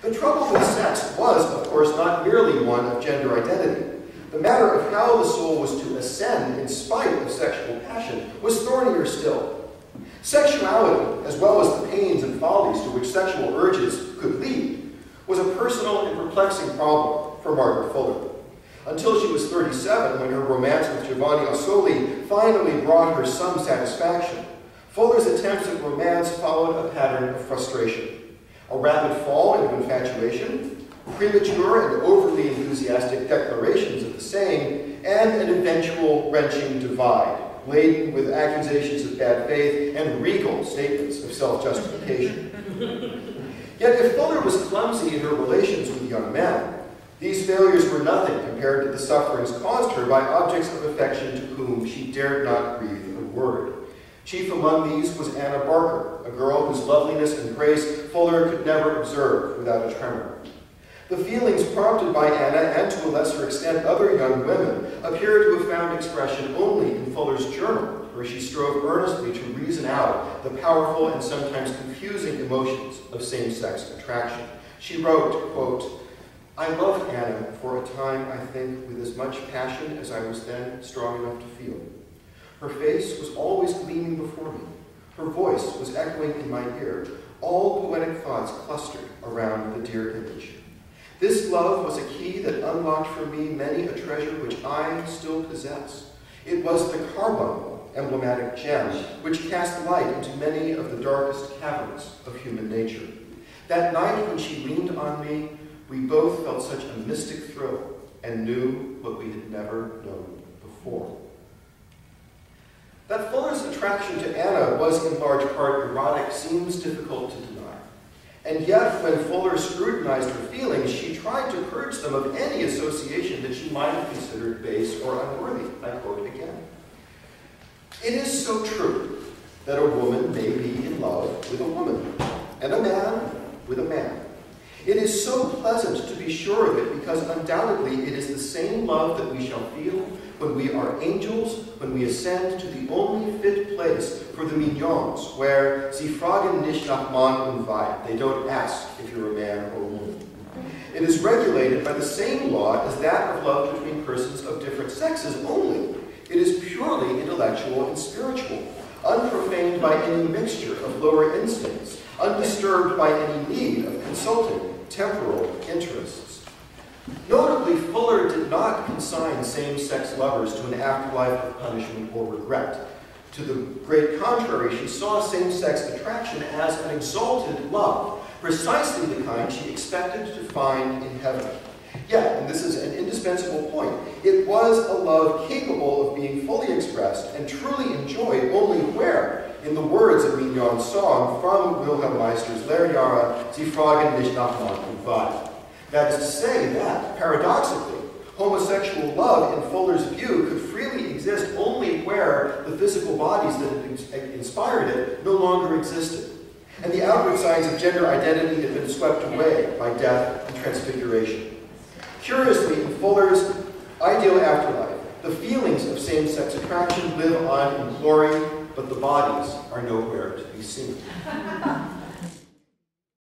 The trouble with sex was, of course, not merely one of gender identity. The matter of how the soul was to ascend in spite of sexual passion was thornier still. Sexuality, as well as the pains and follies to which sexual urges could lead, was a personal and perplexing problem for Margaret Fuller. Until she was 37, when her romance with Giovanni Asoli finally brought her some satisfaction, Fuller's attempts at romance followed a pattern of frustration. A rapid fall into infatuation, premature and overly enthusiastic declarations of the same, and an eventual wrenching divide, laden with accusations of bad faith and regal statements of self-justification. Yet if Fuller was clumsy in her relations with young men, these failures were nothing compared to the sufferings caused her by objects of affection to whom she dared not breathe a word. Chief among these was Anna Barker, a girl whose loveliness and grace Fuller could never observe without a tremor. The feelings prompted by Anna, and to a lesser extent other young women, appear to have found expression only in Fuller's journal, where she strove earnestly to reason out the powerful and sometimes confusing emotions of same-sex attraction. She wrote, quote, "I loved Anna for a time, I think, with as much passion as I was then strong enough to feel. Her face was always gleaming before me. Her voice was echoing in my ear. All poetic thoughts clustered around the dear image. This love was a key that unlocked for me many a treasure which I still possess. It was the carbuncle, emblematic gem, which cast light into many of the darkest caverns of human nature. That night when she leaned on me, we both felt such a mystic thrill and knew what we had never known before." That Fuller's attraction to Anna was in large part erotic seems difficult to deny. And yet, when Fuller scrutinized her feelings, she tried to purge them of any association that she might have considered base or unworthy. I quote again. "It is so true that a woman may be in love with a woman, and a man with a man. It is so pleasant to be sure of it, because undoubtedly it is the same love that we shall feel when we are angels, when we ascend to the only fit place for the mignons, where sie fragen nicht nach Mann und Weib. They don't ask if you're a man or a woman. It is regulated by the same law as that of love between persons of different sexes, only it is purely intellectual and spiritual, unprofaned by any mixture of lower instincts, undisturbed by any need of consulting temporal interests." Notably, Fuller did not consign same-sex lovers to an afterlife of punishment or regret. To the great contrary, she saw same-sex attraction as an exalted love, precisely the kind she expected to find in heaven. Yet, and this is an indispensable point, it was a love capable of being fully expressed and truly enjoyed only where, in the words of Mignon's song from Wilhelm Meister's Lehrjahre, sie fragen nicht nach Mann und Weib. That is to say that, paradoxically, homosexual love, in Fuller's view, could freely exist only where the physical bodies that had inspired it no longer existed, and the outward signs of gender identity had been swept away by death and transfiguration. Curiously, in Fuller's ideal afterlife, the feelings of same-sex attraction live on in glory, but the bodies are nowhere to be seen.